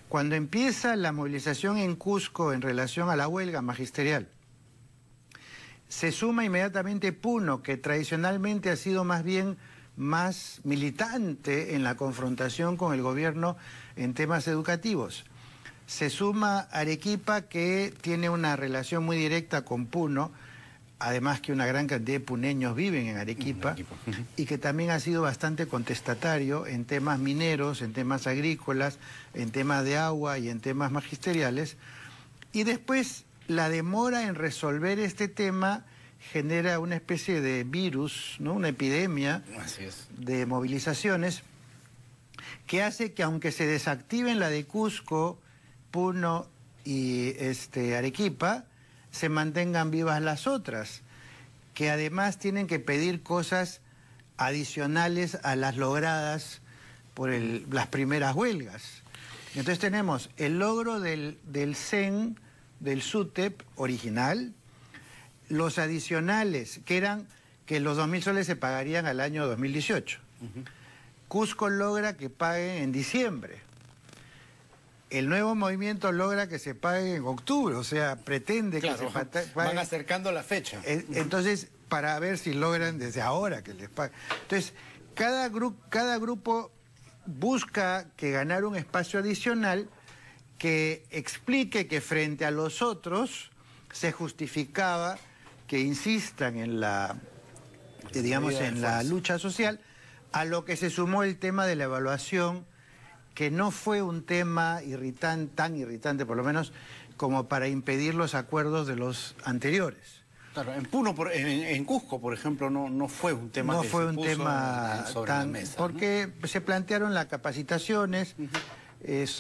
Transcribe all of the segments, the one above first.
Cuando empieza la movilización en Cusco en relación a la huelga magisterial, se suma inmediatamente Puno, que tradicionalmente ha sido más bien más militante en la confrontación con el gobierno en temas educativos. Se suma Arequipa, que tiene una relación muy directa con Puno, además que una gran cantidad de puneños viven en Arequipa, y que también ha sido bastante contestatario en temas mineros, en temas agrícolas, en temas de agua y en temas magisteriales. Y después la demora en resolver este tema genera una especie de virus, ¿no? Una epidemia de movilizaciones que hace que, aunque se desactiven la de Cusco, Puno y Arequipa, se mantengan vivas las otras, que además tienen que pedir cosas adicionales a las logradas por las primeras huelgas. Entonces tenemos el logro del CEN, del SUTEP original, los adicionales, que eran que los 2.000 soles se pagarían al año 2018. Cusco logra que paguen en diciembre. El nuevo movimiento logra que se pague en octubre, o sea, pretende que se pague. Van acercando la fecha. Entonces, para ver si logran desde ahora que les paguen. Entonces, cada grupo busca que ganar un espacio adicional que explique que frente a los otros se justificaba que insistan en la, digamos, en la lucha social, a lo que se sumó el tema de la evaluación, que no fue un tema tan irritante, por lo menos, como para impedir los acuerdos de los anteriores. Claro, en Puno, en Cusco, por ejemplo, no fue un tema no que fue se un puso tema sobre tan, la mesa, porque se plantearon las capacitaciones,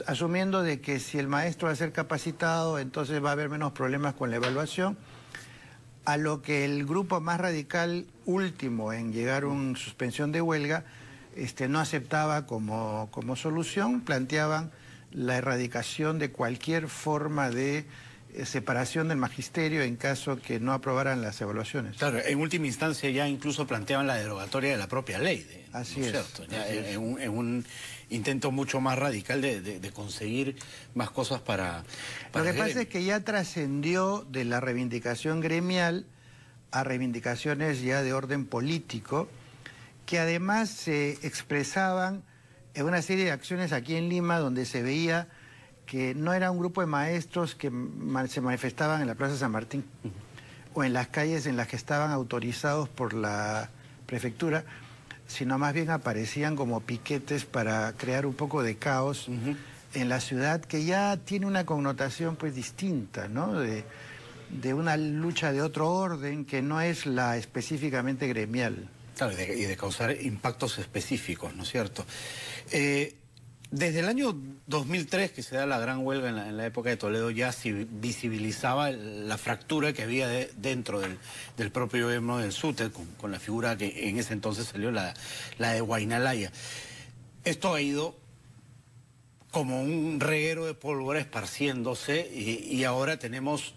asumiendo de que si el maestro va a ser capacitado, entonces va a haber menos problemas con la evaluación, a lo que el grupo más radical último en llegar a una suspensión de huelga no aceptaba como solución, planteaban la erradicación de cualquier forma de separación del magisterio en caso que no aprobaran las evaluaciones. Claro, en última instancia ya incluso planteaban la derogatoria de la propia ley. Así ¿no es. Cierto? Ya en un intento mucho más radical de conseguir más cosas para Lo que el pasa gremio. es que ya trascendió de la reivindicación gremial a reivindicaciones ya de orden político, que además se expresaban en una serie de acciones aquí en Lima donde se veía que no era un grupo de maestros que se manifestaban en la Plaza San Martín o en las calles en las que estaban autorizados por la prefectura, sino más bien aparecían como piquetes para crear un poco de caos en la ciudad, que ya tiene una connotación pues distinta, ¿no? De una lucha de otro orden que no es la específicamente gremial. Claro, y de causar impactos específicos, ¿no es cierto? Desde el año 2003, que se da la gran huelga en la época de Toledo, ya se visibilizaba la fractura que había dentro del propio gobierno del SUTEP, con la figura que en ese entonces salió, la de Huaynalaya. Esto ha ido como un reguero de pólvora esparciéndose y ahora tenemos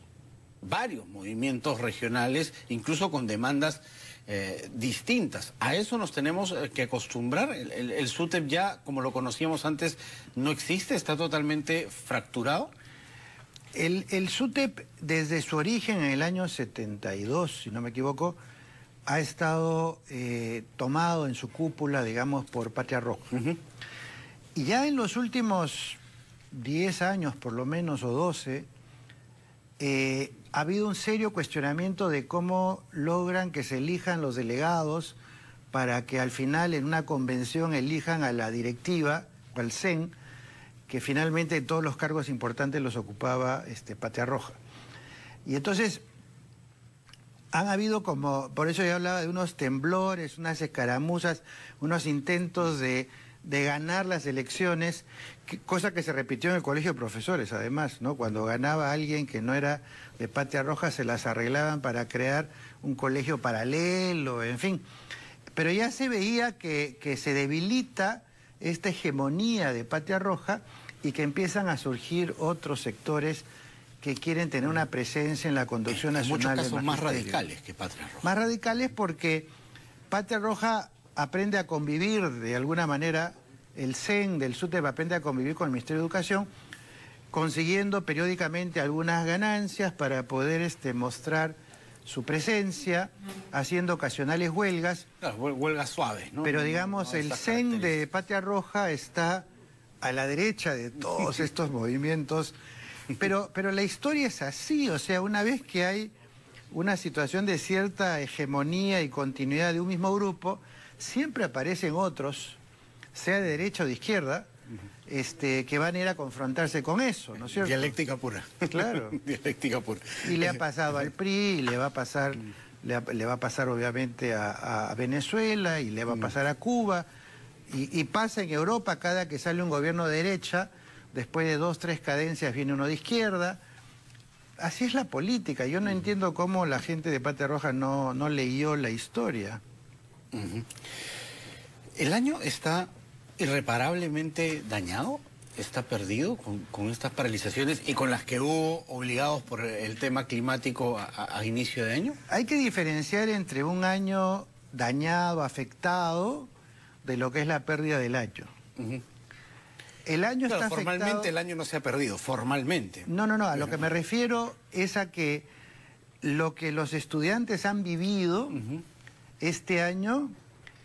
varios movimientos regionales, incluso con demandas distintas. A eso nos tenemos que acostumbrar. El SUTEP ya, como lo conocíamos antes, no existe, está totalmente fracturado. El SUTEP, desde su origen en el año 72, si no me equivoco, ha estado tomado en su cúpula, digamos, por Patria Roja. Y ya en los últimos 10 años, por lo menos, o 12, ha habido un serio cuestionamiento de cómo logran que se elijan los delegados para que al final en una convención elijan a la directiva, o al CEN, que finalmente todos los cargos importantes los ocupaba Patria Roja. Y entonces han habido como, por eso yo hablaba de unos temblores, unas escaramuzas, unos intentos de ganar las elecciones, cosa que se repitió en el colegio de profesores, además, ¿no? Cuando ganaba alguien que no era de Patria Roja, se las arreglaban para crear un colegio paralelo, en fin. Pero ya se veía que se debilita esta hegemonía de Patria Roja y que empiezan a surgir otros sectores que quieren tener una presencia en la conducción nacional. En muchos casos más radicales que Patria Roja. Más radicales porque Patria Roja aprende a convivir de alguna manera, el CEN del SUTEP aprende a convivir con el Ministerio de Educación, consiguiendo periódicamente algunas ganancias para poder mostrar su presencia, haciendo ocasionales huelgas. Claro, huelgas suaves, ¿no? Pero digamos, No el estas CEN de características. Patria Roja está a la derecha de todos estos movimientos. Pero la historia es así, o sea, una vez que hay una situación de cierta hegemonía y continuidad de un mismo grupo, siempre aparecen otros, sea de derecha o de izquierda, que van a ir a confrontarse con eso, ¿no es cierto? Dialéctica pura. Claro. Dialéctica pura. Y le ha pasado al PRI, y le va a pasar, le va a pasar obviamente a Venezuela, y le va a pasar a Cuba, y pasa en Europa cada que sale un gobierno de derecha, después de 2, 3 cadencias viene uno de izquierda. Así es la política. Yo no entiendo cómo la gente de Patria Roja no leyó la historia. ¿El año está irreparablemente dañado? ¿Está perdido con estas paralizaciones y con las que hubo obligados por el tema climático a inicio de año? Hay que diferenciar entre un año dañado, afectado, de lo que es la pérdida del año. El año Claro, está formalmente afectado... el año no se ha perdido, formalmente. No, a lo que me refiero es a que lo que los estudiantes han vivido este año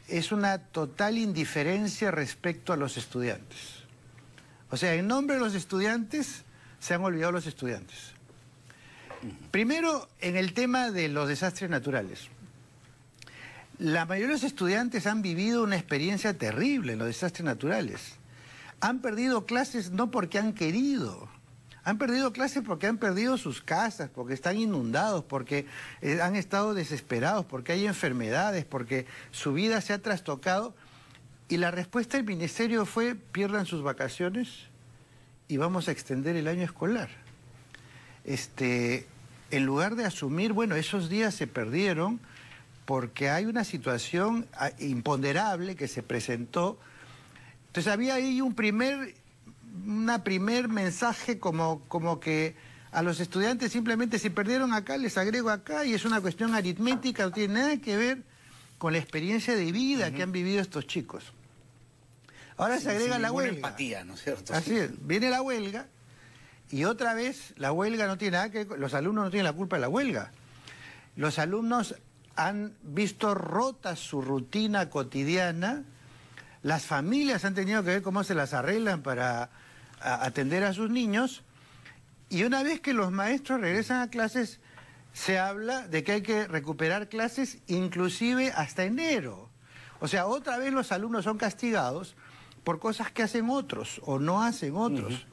es una total indiferencia respecto a los estudiantes. O sea, en nombre de los estudiantes se han olvidado los estudiantes. Primero, en el tema de los desastres naturales. La mayoría de los estudiantes han vivido una experiencia terrible en los desastres naturales. Han perdido clases no porque han querido, han perdido clases porque han perdido sus casas, porque están inundados, porque han estado desesperados, porque hay enfermedades, porque su vida se ha trastocado. Y la respuesta del ministerio fue: pierdan sus vacaciones y vamos a extender el año escolar. En lugar de asumir, bueno, esos días se perdieron porque hay una situación imponderable que se presentó. Entonces había ahí un primer mensaje como que a los estudiantes simplemente si perdieron acá, les agrego acá, y es una cuestión aritmética, no tiene nada que ver con la experiencia de vida que han vivido estos chicos. Ahora se agrega la huelga. Empatía, ¿no es cierto? Así es, viene la huelga, y otra vez la huelga no tiene nada que ver, los alumnos no tienen la culpa de la huelga. Los alumnos han visto rota su rutina cotidiana. Las familias han tenido que ver cómo se las arreglan para atender a sus niños, y una vez que los maestros regresan a clases, se habla de que hay que recuperar clases inclusive hasta enero. O sea, otra vez los alumnos son castigados por cosas que hacen otros o no hacen otros.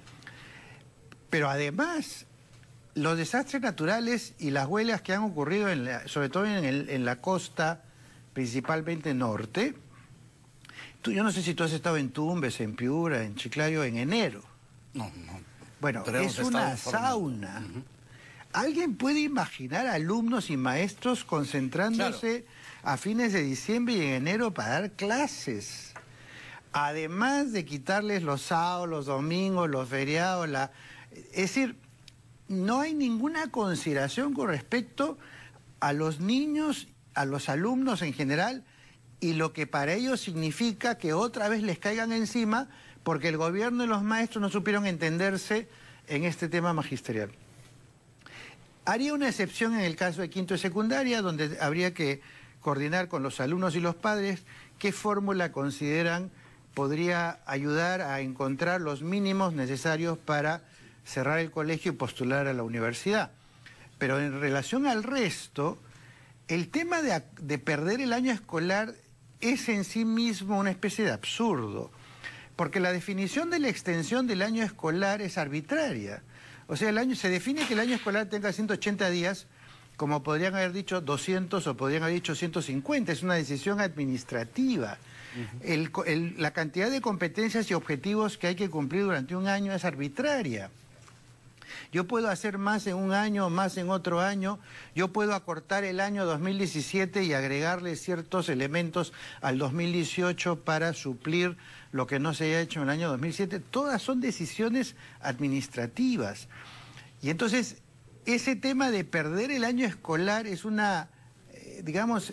Pero además, los desastres naturales y las huelgas que han ocurrido, sobre todo en la costa, principalmente norte. Yo no sé si tú has estado en Tumbes, en Piura, en Chiclayo en enero. No. Bueno, es una sauna. ¿Alguien puede imaginar alumnos y maestros concentrándose a fines de diciembre y en enero para dar clases? Además de quitarles los sábados, los domingos, los feriados, es decir, no hay ninguna consideración con respecto a los niños, a los alumnos en general, y lo que para ellos significa que otra vez les caigan encima porque el gobierno y los maestros no supieron entenderse en este tema magisterial. Haría una excepción en el caso de quinto de secundaria, donde habría que coordinar con los alumnos y los padres qué fórmula consideran podría ayudar a encontrar los mínimos necesarios para cerrar el colegio y postular a la universidad. Pero en relación al resto, el tema de perder el año escolar es en sí mismo una especie de absurdo, porque la definición de la extensión del año escolar es arbitraria. O sea, se define que el año escolar tenga 180 días, como podrían haber dicho 200 o podrían haber dicho 150, es una decisión administrativa. La cantidad de competencias y objetivos que hay que cumplir durante un año es arbitraria. Yo puedo hacer más en un año, más en otro año. Yo puedo acortar el año 2017 y agregarle ciertos elementos al 2018 para suplir lo que no se haya hecho en el año 2007. Todas son decisiones administrativas. Y entonces, ese tema de perder el año escolar es una, digamos,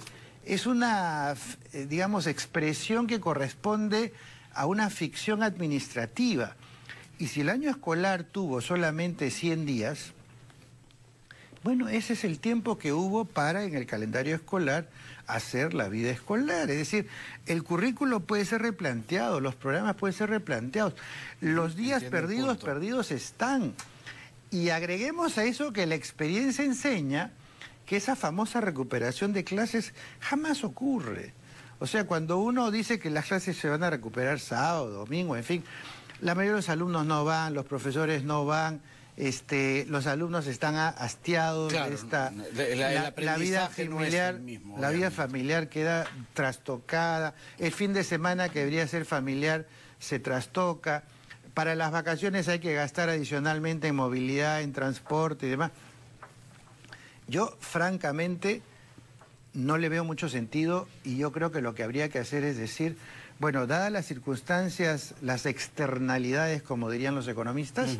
expresión que corresponde a una ficción administrativa. Y si el año escolar tuvo solamente 100 días, bueno, ese es el tiempo que hubo para en el calendario escolar hacer la vida escolar. Es decir, el currículo puede ser replanteado, los programas pueden ser replanteados. Los días perdidos están. Y agreguemos a eso que la experiencia enseña que esa famosa recuperación de clases jamás ocurre. O sea, cuando uno dice que las clases se van a recuperar sábado, domingo, en fin, la mayoría de los alumnos no van, los profesores no van, los alumnos están hastiados, claro, la vida familiar, no mismo, la vida familiar queda trastocada, el fin de semana que debería ser familiar se trastoca, para las vacaciones hay que gastar adicionalmente en movilidad, en transporte y demás. Yo, francamente, no le veo mucho sentido y yo creo que lo que habría que hacer es decir, bueno, dadas las circunstancias, las externalidades, como dirían los economistas,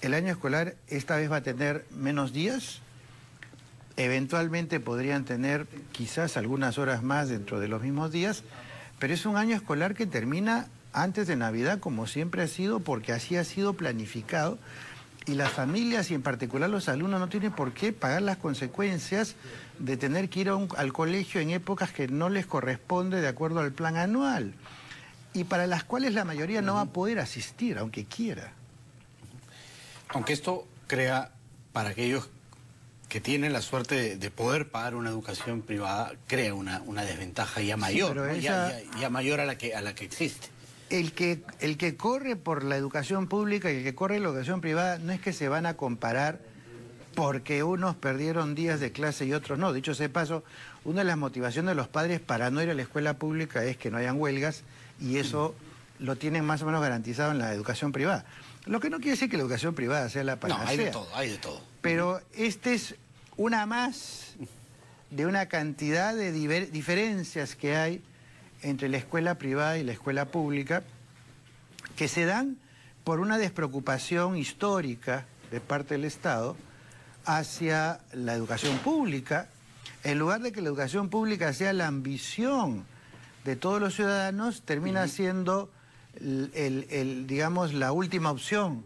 el año escolar esta vez va a tener menos días, eventualmente podrían tener quizás algunas horas más dentro de los mismos días, pero es un año escolar que termina antes de Navidad, como siempre ha sido, porque así ha sido planificado, y las familias y en particular los alumnos no tienen por qué pagar las consecuencias de tener que ir al colegio en épocas que no les corresponde de acuerdo al plan anual y para las cuales la mayoría no va a poder asistir, aunque quiera. Aunque esto crea, para aquellos que tienen la suerte de poder pagar una educación privada, crea una desventaja ya mayor, sí, ¿no? ya mayor a la que existe. El que corre por la educación pública y el que corre la educación privada no es que se van a comparar porque unos perdieron días de clase y otros no. Dicho sea de paso, una de las motivaciones de los padres para no ir a la escuela pública es que no hayan huelgas y eso lo tienen más o menos garantizado en la educación privada. Lo que no quiere decir que la educación privada sea la panacea. No, hay de todo, hay de todo. Pero esta es una más de una cantidad de diferencias que hay entre la escuela privada y la escuela pública, que se dan por una despreocupación histórica de parte del Estado hacia la educación pública, en lugar de que la educación pública sea la ambición de todos los ciudadanos, termina siendo, digamos, la última opción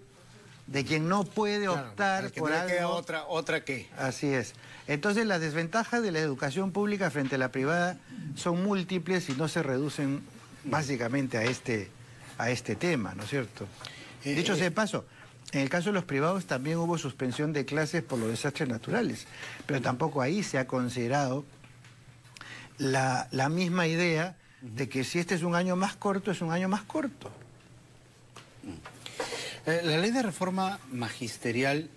de quien no puede optar por algo. Queda otra que. Así es. Entonces las desventajas de la educación pública frente a la privada son múltiples y no se reducen básicamente a este tema, ¿no es cierto? Dicho sea de paso, en el caso de los privados también hubo suspensión de clases por los desastres naturales, pero tampoco ahí se ha considerado la misma idea de que si este es un año más corto, es un año más corto. La ley de reforma magisterial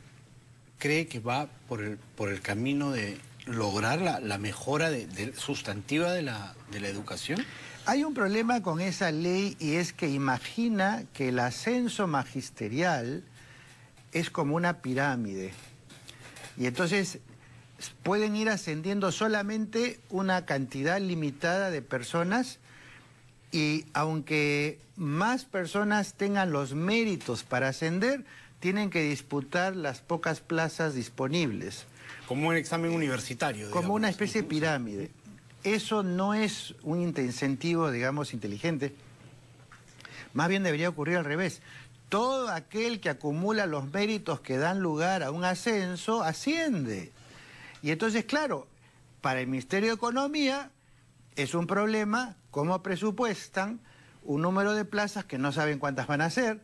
cree que va por el camino de lograr la mejora sustantiva de la educación. Hay un problema con esa ley y es que imagina que el ascenso magisterial es como una pirámide y entonces pueden ir ascendiendo solamente una cantidad limitada de personas y aunque más personas tengan los méritos para ascender, tienen que disputar las pocas plazas disponibles. Como un examen universitario, digamos. Como una especie de pirámide. Eso no es un incentivo, digamos, inteligente. Más bien debería ocurrir al revés. Todo aquel que acumula los méritos que dan lugar a un ascenso, asciende. Y entonces, claro, para el Ministerio de Economía es un problema cómo presupuestan un número de plazas que no saben cuántas van a ser,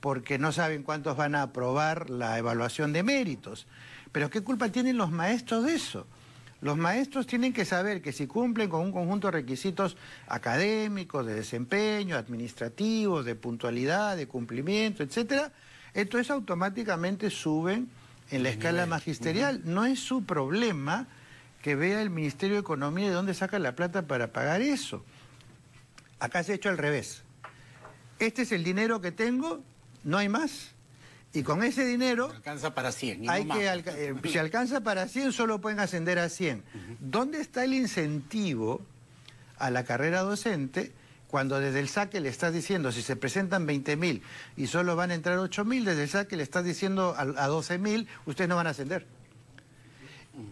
porque no saben cuántos van a aprobar la evaluación de méritos. Pero ¿qué culpa tienen los maestros de eso? Los maestros tienen que saber que si cumplen con un conjunto de requisitos académicos, de desempeño, administrativos, de puntualidad, de cumplimiento, etcétera, entonces automáticamente suben en la escala magisterial. No es su problema que vea el Ministerio de Economía de dónde saca la plata para pagar eso. Acá se ha hecho al revés. Este es el dinero que tengo, no hay más. Y con ese dinero... Alcanza para 100. Si alcanza para 100, solo pueden ascender a 100. ¿Dónde está el incentivo a la carrera docente cuando desde el saque le estás diciendo, si se presentan 20.000 y solo van a entrar 8.000, desde el saque le estás diciendo a 12.000, ustedes no van a ascender?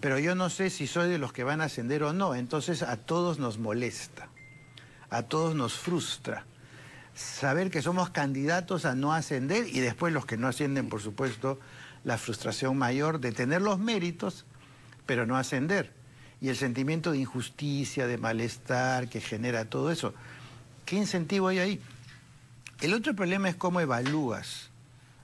Pero yo no sé si soy de los que van a ascender o no, entonces a todos nos molesta, a todos nos frustra. saber que somos candidatos a no ascender y después los que no ascienden, por supuesto, la frustración mayor de tener los méritos, pero no ascender. Y el sentimiento de injusticia, de malestar que genera todo eso. ¿Qué incentivo hay ahí? El otro problema es cómo evalúas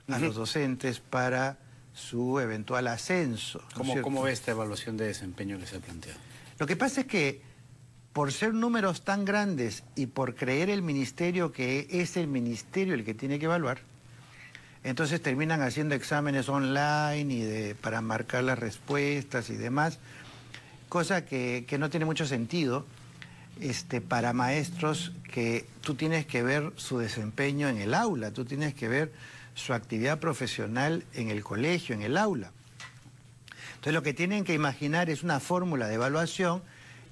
a los docentes para su eventual ascenso. ¿No? ¿Cómo ve esta evaluación de desempeño que se ha planteado? Lo que pasa es que por ser números tan grandes y por creer el ministerio que es el ministerio el que tiene que evaluar, entonces terminan haciendo exámenes online y para marcar las respuestas y demás, cosa que no tiene mucho sentido para maestros que tú tienes que ver su desempeño en el aula, tú tienes que ver su actividad profesional en el colegio, en el aula. Entonces lo que tienen que imaginar es una fórmula de evaluación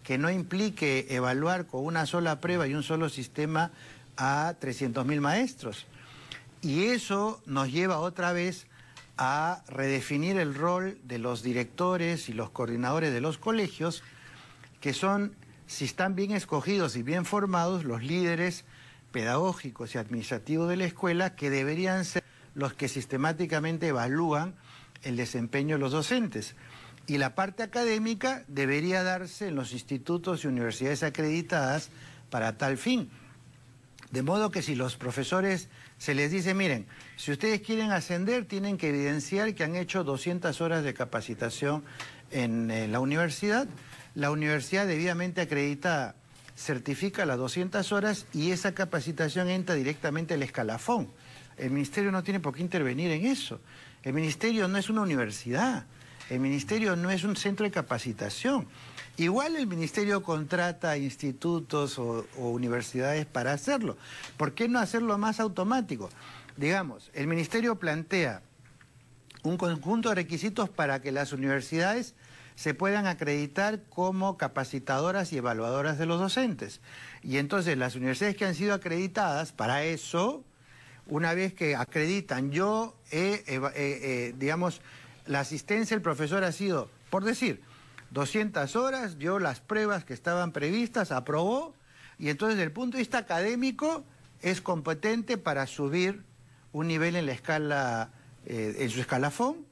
que no implique evaluar con una sola prueba y un solo sistema a 300.000 maestros. Y eso nos lleva otra vez a redefinir el rol de los directores y los coordinadores de los colegios, que son, si están bien escogidos y bien formados, los líderes pedagógicos y administrativos de la escuela, que deberían ser los que sistemáticamente evalúan el desempeño de los docentes. Y la parte académica debería darse en los institutos y universidades acreditadas para tal fin. De modo que si los profesores se les dice, miren, si ustedes quieren ascender, tienen que evidenciar que han hecho 200 horas de capacitación en la universidad debidamente acreditada certifica las 200 horas y esa capacitación entra directamente al escalafón. El ministerio no tiene por qué intervenir en eso. El ministerio no es una universidad. El ministerio no es un centro de capacitación. Igual el ministerio contrata institutos o universidades para hacerlo. ¿Por qué no hacerlo más automático? Digamos, el ministerio plantea un conjunto de requisitos para que las universidades se puedan acreditar como capacitadoras y evaluadoras de los docentes. Y entonces las universidades que han sido acreditadas para eso, una vez que acreditan, digamos, la asistencia del profesor ha sido, por decir, 200 horas, dio las pruebas que estaban previstas, aprobó, y entonces desde el punto de vista académico es competente para subir un nivel en la escala, en su escalafón,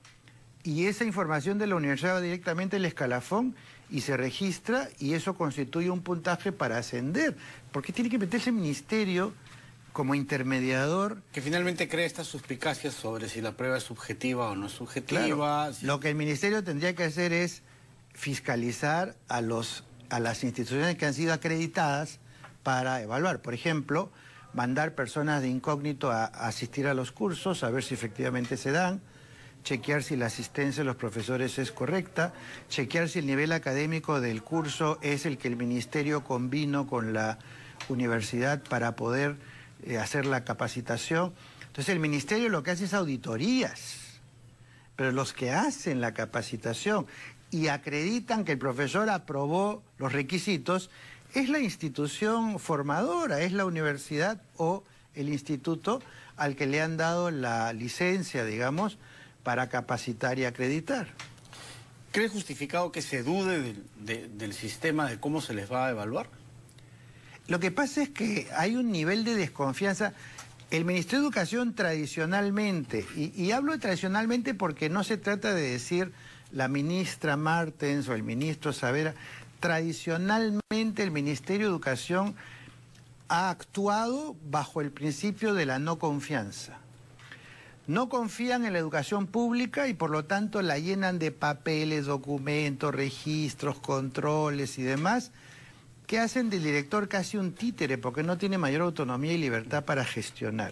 y esa información de la universidad va directamente al escalafón y se registra, y eso constituye un puntaje para ascender. ¿Por qué tiene que meterse el ministerio como intermediador? Que finalmente crea estas suspicacias sobre si la prueba es subjetiva o no es subjetiva. Claro, lo que el ministerio tendría que hacer es fiscalizar a las instituciones que han sido acreditadas para evaluar. Por ejemplo, mandar personas de incógnito a asistir a los cursos, a ver si efectivamente se dan, chequear si la asistencia de los profesores es correcta, chequear si el nivel académico del curso es el que el ministerio convino con la universidad para poder hacer la capacitación. Entonces el ministerio lo que hace es auditorías, pero los que hacen la capacitación y acreditan que el profesor aprobó los requisitos es la institución formadora, es la universidad o el instituto al que le han dado la licencia, digamos, para capacitar y acreditar. ¿Cree justificado que se dude del sistema, de cómo se les va a evaluar? Lo que pasa es que hay un nivel de desconfianza. El Ministerio de Educación tradicionalmente, y hablo tradicionalmente porque no se trata de decir la ministra Martens o el ministro Saavedra, tradicionalmente el Ministerio de Educación ha actuado bajo el principio de la no confianza. No confían en la educación pública y por lo tanto la llenan de papeles, documentos, registros, controles y demás, que hacen del director casi un títere porque no tiene mayor autonomía y libertad para gestionar.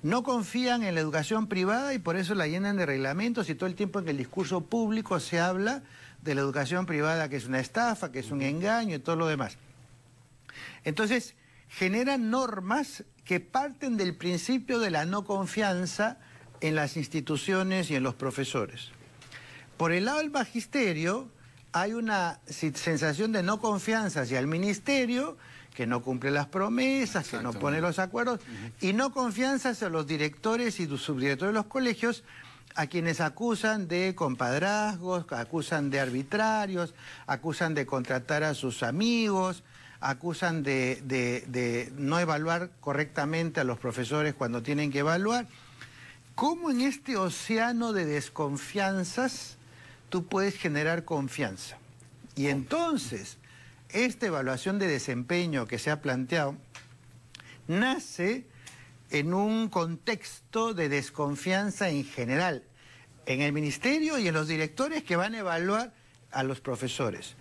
No confían en la educación privada y por eso la llenan de reglamentos y todo el tiempo en el discurso público se habla de la educación privada que es una estafa, que es un engaño y todo lo demás. Entonces, generan normas que parten del principio de la no confianza en las instituciones y en los profesores. Por el lado del magisterio, hay una sensación de no confianza hacia el ministerio, que no cumple las promesas, que no pone los acuerdos, y no confianza hacia los directores y los subdirectores de los colegios, a quienes acusan de compadrazgos, acusan de arbitrarios, acusan de contratar a sus amigos, acusan de no evaluar correctamente a los profesores cuando tienen que evaluar. ¿Cómo en este océano de desconfianzas tú puedes generar confianza? Y entonces, esta evaluación de desempeño que se ha planteado nace en un contexto de desconfianza en general, en el ministerio y en los directores que van a evaluar a los profesores.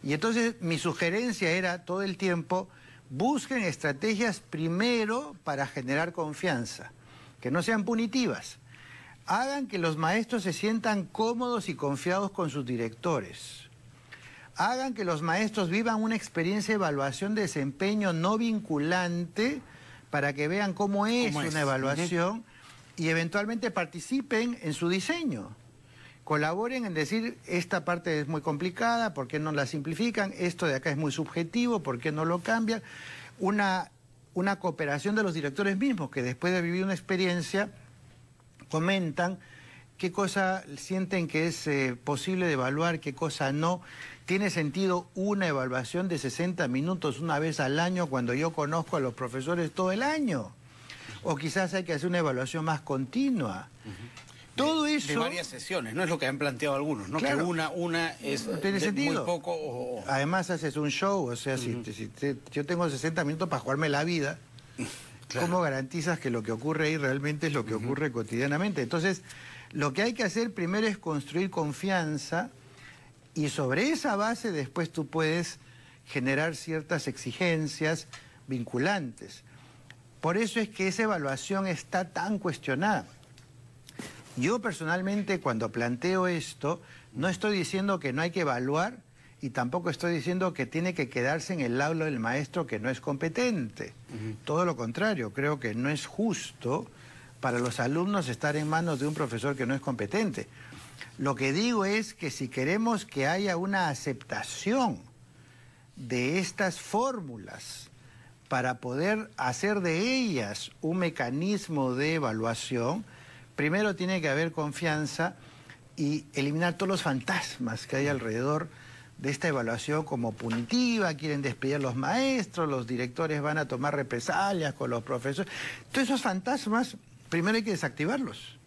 Y entonces mi sugerencia era todo el tiempo, busquen estrategias primero para generar confianza, que no sean punitivas. Hagan que los maestros se sientan cómodos y confiados con sus directores. Hagan que los maestros vivan una experiencia de evaluación de desempeño no vinculante para que vean cómo es una evaluación y eventualmente participen en su diseño. Colaboren en decir, esta parte es muy complicada, ¿por qué no la simplifican? Esto de acá es muy subjetivo, ¿por qué no lo cambian? Una cooperación de los directores mismos, que después de vivir una experiencia, comentan qué cosa sienten que es posible de evaluar, qué cosa no. ¿Tiene sentido una evaluación de 60 minutos una vez al año cuando yo conozco a los profesores todo el año? O quizás hay que hacer una evaluación más continua. Todo eso... De varias sesiones, no es lo que han planteado algunos, ¿no? Claro, que una es no tiene sentido. Muy poco... Además haces un show, o sea, si yo tengo 60 minutos para jugarme la vida, claro, ¿cómo garantizas que lo que ocurre ahí realmente es lo que ocurre cotidianamente? Entonces, lo que hay que hacer primero es construir confianza y sobre esa base después tú puedes generar ciertas exigencias vinculantes. Por eso es que esa evaluación está tan cuestionada. Yo personalmente cuando planteo esto, no estoy diciendo que no hay que evaluar y tampoco estoy diciendo que tiene que quedarse en el aula del maestro que no es competente. Todo lo contrario, creo que no es justo para los alumnos estar en manos de un profesor que no es competente. Lo que digo es que si queremos que haya una aceptación de estas fórmulas para poder hacer de ellas un mecanismo de evaluación, primero tiene que haber confianza y eliminar todos los fantasmas que hay alrededor de esta evaluación como punitiva, quieren despedir a los maestros, los directores van a tomar represalias con los profesores. Todos esos fantasmas, primero hay que desactivarlos.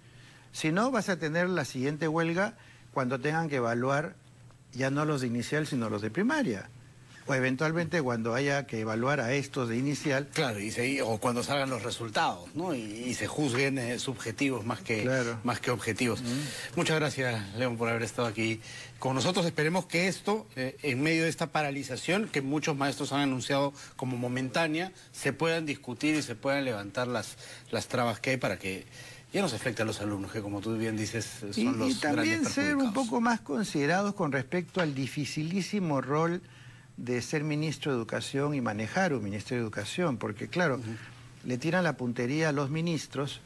Si no, vas a tener la siguiente huelga cuando tengan que evaluar ya no los de inicial, sino los de primaria. O eventualmente cuando haya que evaluar a estos de inicial. Claro, o cuando salgan los resultados, ¿no? Y se juzguen subjetivos más que objetivos. Muchas gracias, León, por haber estado aquí con nosotros. Esperemos que esto, en medio de esta paralización que muchos maestros han anunciado como momentánea, se puedan discutir y se puedan levantar las trabas que hay para que ya no se afecte a los alumnos, que como tú bien dices, son los grandes perjudicados. Y también ser un poco más considerados con respecto al dificilísimo rol de ser ministro de Educación y manejar un Ministerio de Educación, porque claro, le tiran la puntería a los ministros,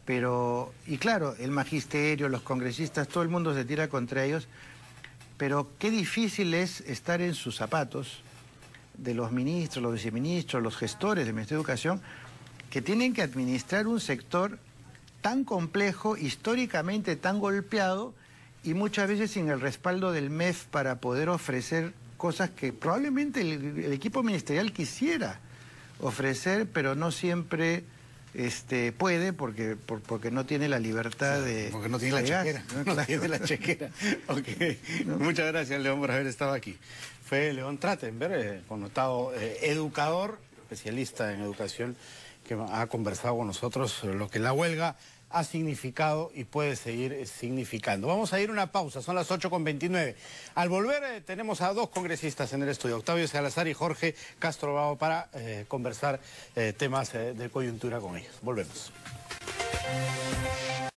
pero, y claro, el magisterio, los congresistas, todo el mundo se tira contra ellos, pero qué difícil es estar en sus zapatos de los ministros, los viceministros, los gestores del Ministerio de Educación, que tienen que administrar un sector tan complejo, históricamente tan golpeado, y muchas veces sin el respaldo del MEF para poder ofrecer cosas que probablemente el equipo ministerial quisiera ofrecer, pero no siempre puede porque no tiene la libertad de... Porque no tiene la chequera. No tiene la chequera. Okay. No. Muchas gracias, León, por haber estado aquí. Fue León Trachtenberg, connotado educador, especialista en educación, que ha conversado con nosotros lo que la huelga ha significado y puede seguir significando. Vamos a ir a una pausa, son las 8:29. Al volver tenemos a dos congresistas en el estudio, Octavio Salazar y Jorge Castro Bravo, para conversar temas de coyuntura con ellos. Volvemos.